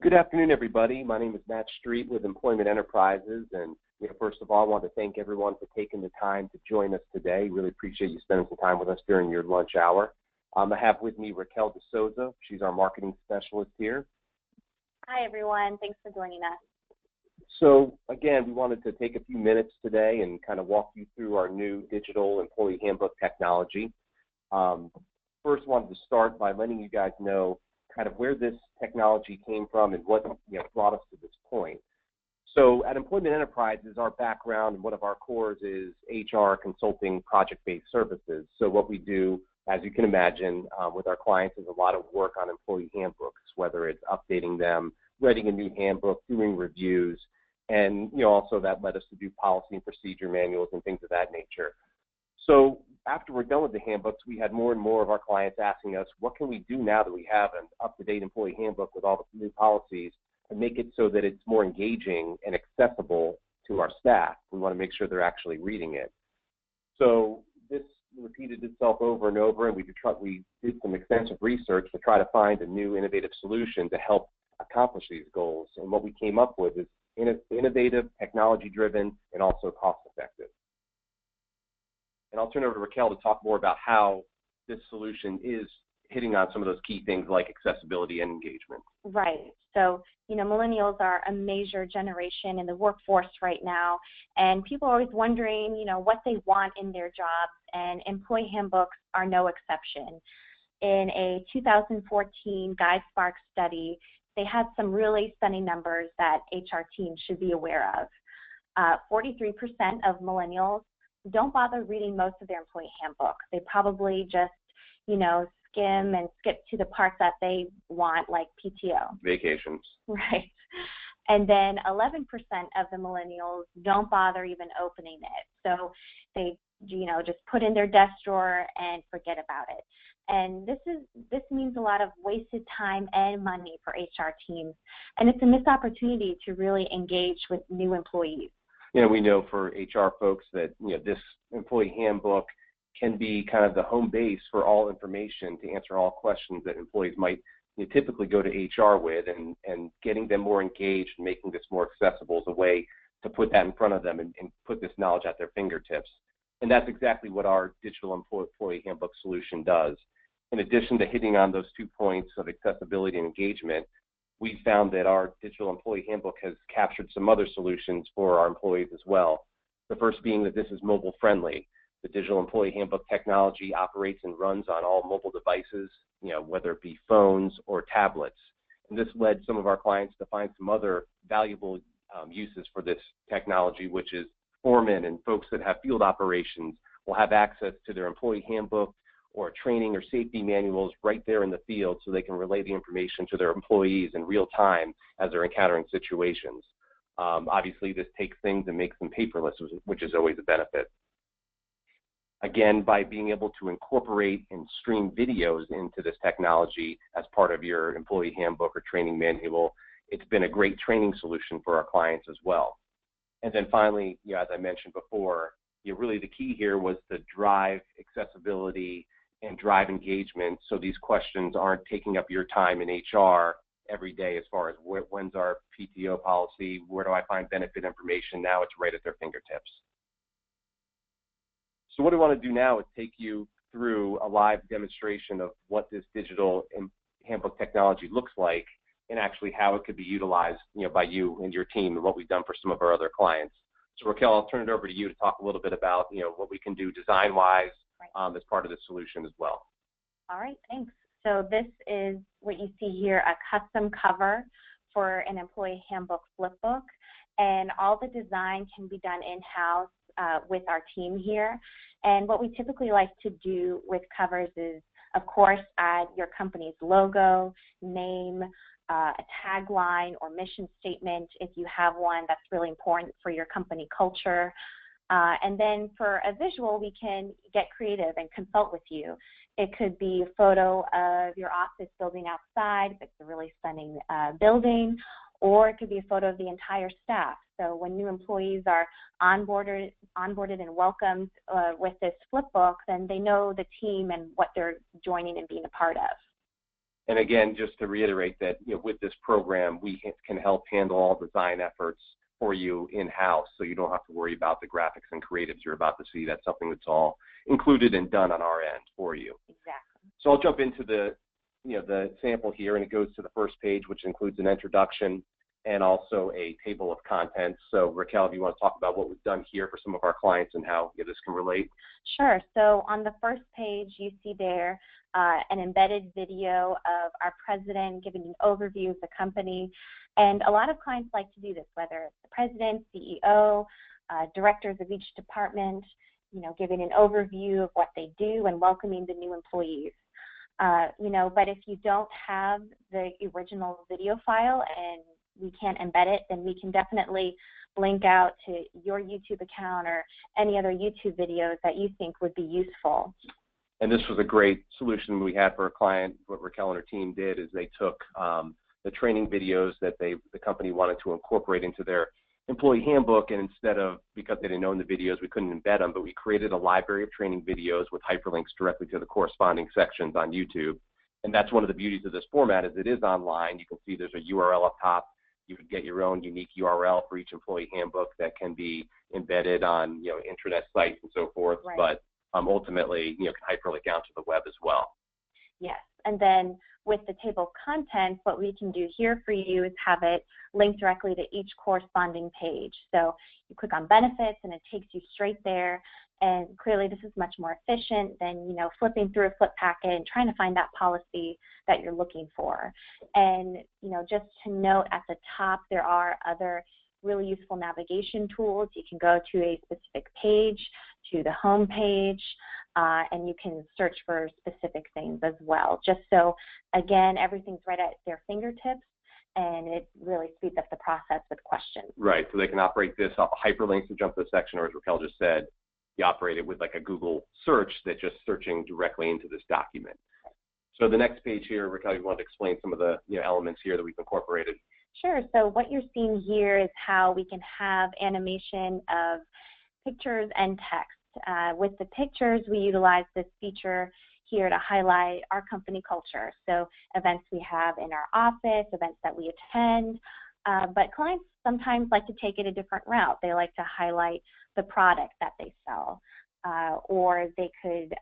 Good afternoon, everybody. My name is Matt Street with Employment Enterprises, and first of all, I want to thank everyone for taking the time to join us today. Really appreciate you spending some time with us during your lunch hour. I have with me Raquel DeSouza. She's our marketing specialist here. Hi, everyone. Thanks for joining us. So, again, we wanted to take a few minutes today and kind of walk you through our new digital employee handbook technology. First, wanted to start by letting you guys know kind of where this technology came from and what brought us to this point. So at Employment Enterprises, our background and one of our cores is HR consulting project-based services. So what we do, as you can imagine, with our clients is a lot of work on employee handbooks, whether it's updating them, writing a new handbook, doing reviews, and also that led us to do policy and procedure manuals and things of that nature. So after we're done with the handbooks, we had more and more of our clients asking us, what can we do now that we have an up-to-date employee handbook with all the new policies and make it so that it's more engaging and accessible to our staff? We want to make sure they're actually reading it. So this repeated itself over and over, and we did some extensive research to try to find a new innovative solution to help accomplish these goals. And what we came up with is innovative, technology-driven, and also cost-effective. And I'll turn it over to Raquel to talk more about how this solution is hitting on some of those key things like accessibility and engagement. Right. So, millennials are a major generation in the workforce right now, and people are always wondering, what they want in their jobs, and employee handbooks are no exception. In a 2014 GuideSpark study, they had some really stunning numbers that HR teams should be aware of. 43% of millennials don't bother reading most of their employee handbook. They probably just, skim and skip to the parts that they want, like PTO. Vacations. Right. And then 11% of the millennials don't bother even opening it. So they, just put in their desk drawer and forget about it. And this means a lot of wasted time and money for HR teams. And it's a missed opportunity to really engage with new employees. We know for HR folks that this employee handbook can be kind of the home base for all information to answer all questions that employees might typically go to HR with, and getting them more engaged and making this more accessible is a way to put that in front of them and put this knowledge at their fingertips. And that's exactly what our digital employee handbook solution does. In addition to hitting on those 2 points of accessibility and engagement, we found that our digital employee handbook has captured some other solutions for our employees as well. The first being that this is mobile friendly. The digital employee handbook technology operates and runs on all mobile devices, whether it be phones or tablets. And this led some of our clients to find some other valuable uses for this technology, which is foremen and folks that have field operations will have access to their employee handbook or training or safety manuals right there in the field, so they can relay the information to their employees in real time as they're encountering situations. Obviously, this takes things and makes them paperless, which is always a benefit. Again, by being able to incorporate and stream videos into this technology as part of your employee handbook or training manual, it's been a great training solution for our clients as well. And then finally, as I mentioned before, really the key here was to drive accessibility and drive engagement, so these questions aren't taking up your time in HR every day as far as when's our PTO policy, where do I find benefit information. Now it's right at their fingertips. So what I want to do now is take you through a live demonstration of what this digital handbook technology looks like and actually how it could be utilized by you and your team, and what we've done for some of our other clients. So Raquel, I'll turn it over to you to talk a little bit about what we can do design-wise as part of this solution as well. All right, thanks. So this is what you see here, a custom cover for an employee handbook flipbook, and all the design can be done in-house with our team here. And what we typically like to do with covers is, of course, add your company's logo, name, a tagline or mission statement if you have one that's really important for your company culture. And then for a visual, we can get creative and consult with you. It could be a photo of your office building outside if it's a really stunning building, or it could be a photo of the entire staff. So when new employees are onboarded and welcomed with this flipbook, then they know the team and what they're joining and being a part of. And again, just to reiterate that, with this program, we can help handle all design efforts for you in-house, so you don't have to worry about the graphics and creatives you're about to see. That's something that's all included and done on our end for you. Exactly. So I'll jump into the sample here, and it goes to the first page, which includes an introduction and also a table of contents. So Raquel, if you want to talk about what we've done here for some of our clients and how this can relate. Sure. So on the first page, you see there an embedded video of our president giving an overview of the company. And a lot of clients like to do this, whether it's the president, CEO, directors of each department, giving an overview of what they do and welcoming the new employees. But if you don't have the original video file and we can't embed it, then we can definitely link out to your YouTube account or any other YouTube videos that you think would be useful. And this was a great solution we had for a client. What Raquel and her team did is they took the training videos that the company wanted to incorporate into their employee handbook, and instead of, because they didn't own the videos, we couldn't embed them, but we created a library of training videos with hyperlinks directly to the corresponding sections on YouTube. And that's one of the beauties of this format, is it is online. You can see there's a URL up top. You would get your own unique URL for each employee handbook that can be embedded on intranet sites and so forth. Right. But ultimately, can hyperlink out to the web as well. Yes, and then with the table of contents, what we can do here for you is have it linked directly to each corresponding page. So you click on benefits and it takes you straight there. And clearly this is much more efficient than, flipping through a flip packet and trying to find that policy that you're looking for. And, just to note at the top, there are other really useful navigation tools. You can go to a specific page, to the home page, and you can search for specific things as well. Just so, again, everything's right at their fingertips, and it really speeds up the process with questions. Right, so they can operate this off hyperlinks to jump to the section, or as Raquel just said, you operate it with like a Google search that's just searching directly into this document. So the next page here, Raquel, you want to explain some of the elements here that we've incorporated. Sure. So what you're seeing here is how we can have animation of pictures and text. With the pictures, we utilize this feature here to highlight our company culture. So events we have in our office, events that we attend, but clients sometimes like to take it a different route. They like to highlight the product that they sell, or they could,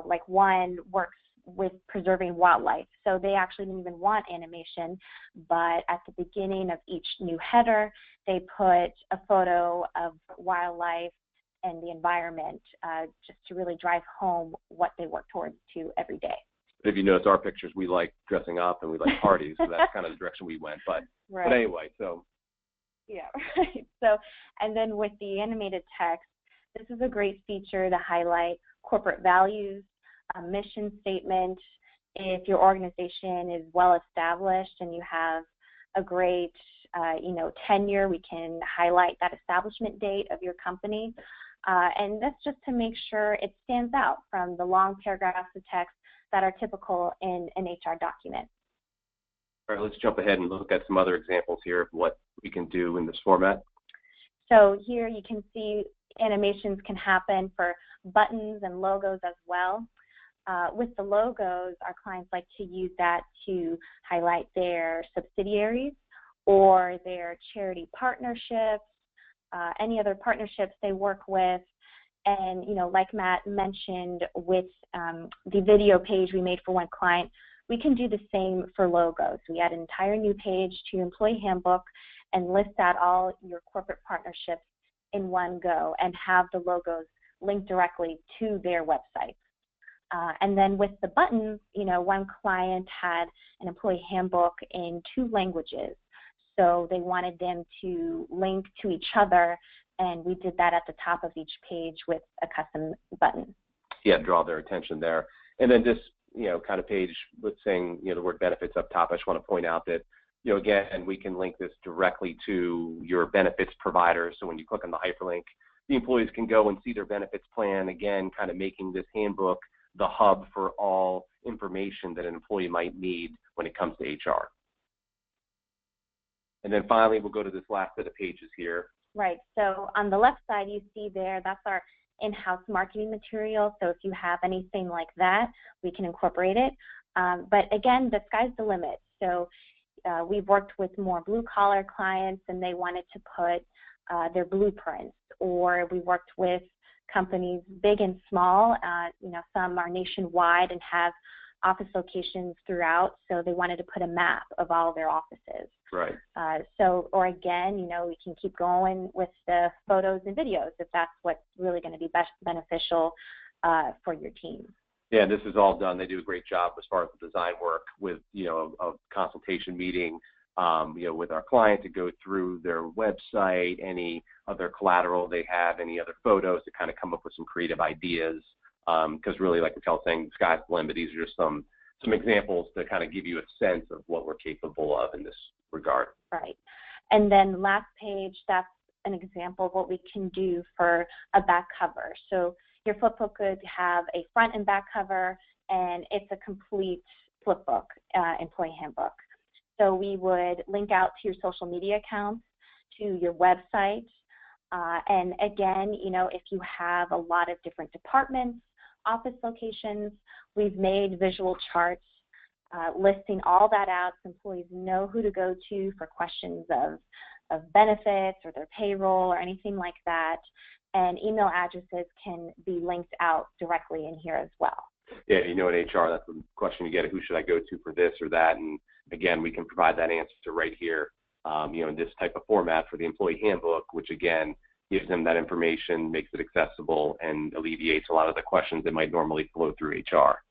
like one works with preserving wildlife. So they actually didn't even want animation, but at the beginning of each new header, they put a photo of wildlife and the environment, just to really drive home what they work towards to every day. If you notice our pictures, we like dressing up and we like parties, so that's kind of the direction we went. But anyway, so. Yeah, right. So, and then with the animated text, this is a great feature to highlight corporate values, a mission statement. If your organization is well established and you have a great, tenure, we can highlight that establishment date of your company. And that's just to make sure it stands out from the long paragraphs of text that are typical in an HR document. All right, let's jump ahead and look at some other examples here of what we can do in this format. So here you can see animations can happen for buttons and logos as well. With the logos, our clients like to use that to highlight their subsidiaries or their charity partnerships, any other partnerships they work with. And, like Matt mentioned with the video page we made for one client, we can do the same for logos. We add an entire new page to your employee handbook and list out all your corporate partnerships in one go and have the logos linked directly to their website. And then with the buttons, one client had an employee handbook in 2 languages. So they wanted them to link to each other, and we did that at the top of each page with a custom button. Yeah, draw their attention there. And then this, kind of page with saying, the word benefits up top, I just want to point out that, again, we can link this directly to your benefits provider. So when you click on the hyperlink, the employees can go and see their benefits plan, again, kind of making this handbook the hub for all information that an employee might need when it comes to HR. And then finally, we'll go to this last set of pages here. Right. So on the left side, you see there, that's our in-house marketing material. So if you have anything like that, we can incorporate it. But again, the sky's the limit. So we've worked with more blue-collar clients, and they wanted to put their blueprints, or we worked with companies big and small. Some are nationwide and have office locations throughout, so they wanted to put a map of all their offices. Right. Or again, we can keep going with the photos and videos if that's what's really going to be best beneficial for your team. Yeah, this is all done. They do a great job as far as the design work with, a consultation meeting, with our client to go through their website, any other collateral they have, any other photos to kind of come up with some creative ideas. Because really, like Raquel's saying, the sky's the limit. These are just some examples to kind of give you a sense of what we're capable of in this regard. Right. And then last page, that's an example of what we can do for a back cover. So your flipbook could have a front and back cover, and it's a complete flipbook, employee handbook. So we would link out to your social media accounts, to your website, and again, if you have a lot of different departments, office locations, we've made visual charts listing all that out so employees know who to go to for questions of benefits or their payroll or anything like that. And email addresses can be linked out directly in here as well. Yeah, in HR, that's the question you get, who should I go to for this or that? And again, we can provide that answer right here, in this type of format for the employee handbook, which again, gives them that information, makes it accessible, and alleviates a lot of the questions that might normally flow through HR.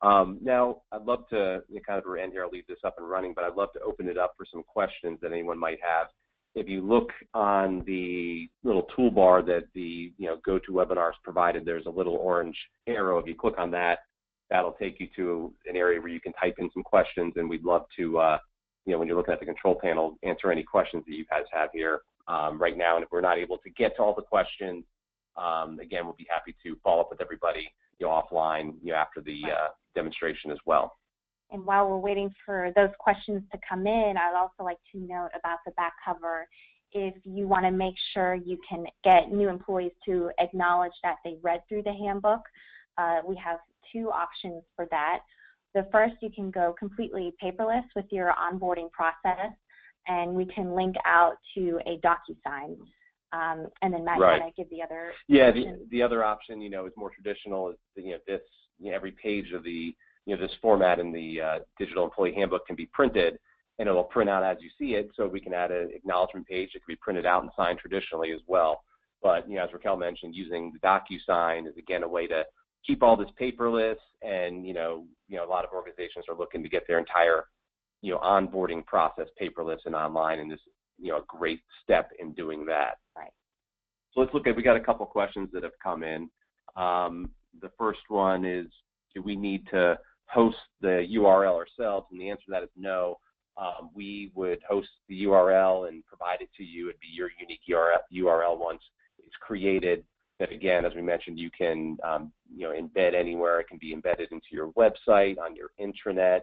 Now, I'd love to, kind of end here, I'll leave this up and running, but I'd love to open it up for some questions that anyone might have. If you look on the little toolbar that the GoToWebinars provided, there's a little orange arrow. If you click on that, that'll take you to an area where you can type in some questions, and we'd love to, when you're looking at the control panel, answer any questions that you guys have here right now. And if we're not able to get to all the questions, again, we'll be happy to follow up with everybody offline after the demonstration as well. And while we're waiting for those questions to come in, I'd also like to note about the back cover. If you want to make sure you can get new employees to acknowledge that they read through the handbook, we have two options for that. The first, you can go completely paperless with your onboarding process, and we can link out to a DocuSign. And then Matt, right. You want to give the other option? The other option, is more traditional. Is this every page of the this format in the Digital Employee Handbook can be printed, and it'll print out as you see it. So we can add an acknowledgement page that can be printed out and signed traditionally as well. But as Raquel mentioned, using the DocuSign is again a way to keep all this paperless. And a lot of organizations are looking to get their entire onboarding process paperless and online, and this a great step in doing that. Right. So let's look at, we got a couple questions that have come in. The first one is, do we need to host the URL ourselves? And the answer to that is no. We would host the URL and provide it to you. It'd be your unique URL once it's created. That again, as we mentioned, you can embed anywhere. It can be embedded into your website, on your intranet,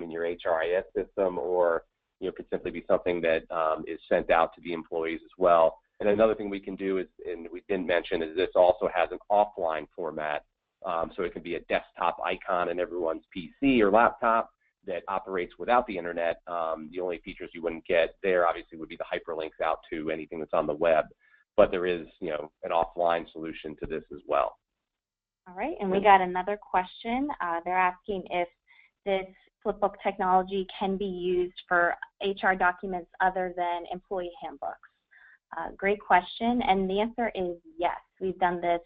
in your HRIS system, or could simply be something that is sent out to the employees as well. And another thing we can do is, and we didn't mention, is this also has an offline format. So it can be a desktop icon in everyone's PC or laptop that operates without the internet. The only features you wouldn't get there obviously would be the hyperlinks out to anything that's on the web. But there is, an offline solution to this as well. All right, and we got another question. They're asking if this flipbook technology can be used for HR documents other than employee handbooks. Great question, and the answer is yes. We've done this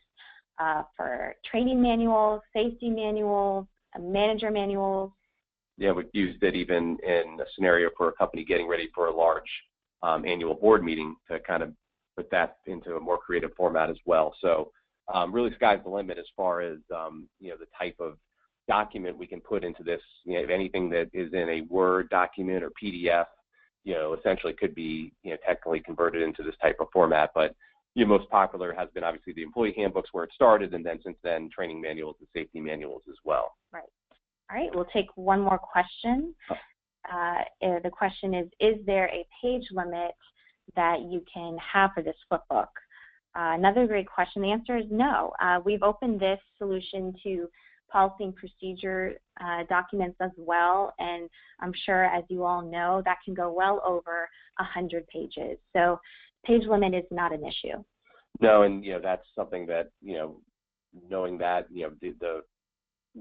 for training manuals, safety manuals, manager manuals. Yeah, we've used it even in a scenario for a company getting ready for a large annual board meeting to kind of put that into a more creative format as well. So really sky's the limit as far as the type of document we can put into this. If anything that is in a Word document or PDF, essentially could be technically converted into this type of format. But most popular has been obviously the employee handbooks where it started, and then since then training manuals and safety manuals as well. Right. All right, we'll take one more question. The question is there a page limit that you can have for this flipbook? Another great question. The answer is no. We've opened this solution to policy and procedure documents as well, and I'm sure, as you all know, that can go well over 100 pages. So page limit is not an issue. No, and that's something that knowing that the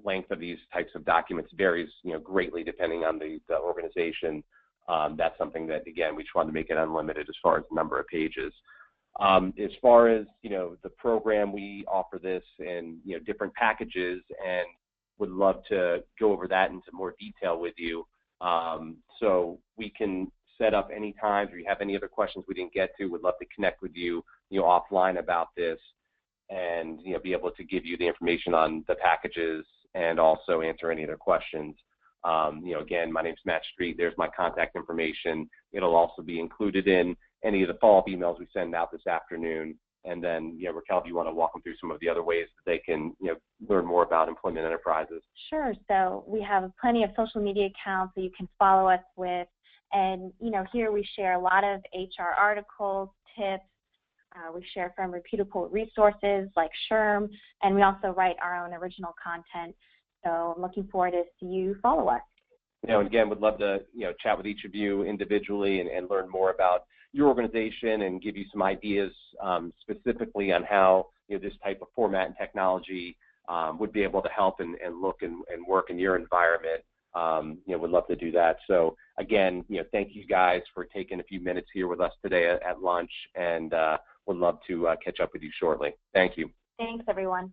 length of these types of documents varies greatly depending on the organization. That's something that, again, we just wanted to make it unlimited as far as the number of pages. As far as the program, we offer this in different packages, and would love to go over that into more detail with you. So we can set up any times, or you have any other questions we didn't get to, would love to connect with you offline about this, and be able to give you the information on the packages and also answer any other questions. Again, my name's Matt Street. There's my contact information. It'll also be included in any of the follow-up emails we send out this afternoon. And then, Raquel, if you want to walk them through some of the other ways that they can, learn more about employment enterprises. Sure. So we have plenty of social media accounts that you can follow us with. And, here we share a lot of HR articles, tips. We share from reputable resources like SHRM, and we also write our own original content. So I'm looking forward to see you follow us. And again, would love to chat with each of you individually and learn more about your organization and give you some ideas specifically on how this type of format and technology would be able to help and look and work in your environment. Would love to do that. So again, thank you guys for taking a few minutes here with us today at lunch, and would love to catch up with you shortly. Thank you. Thanks, everyone.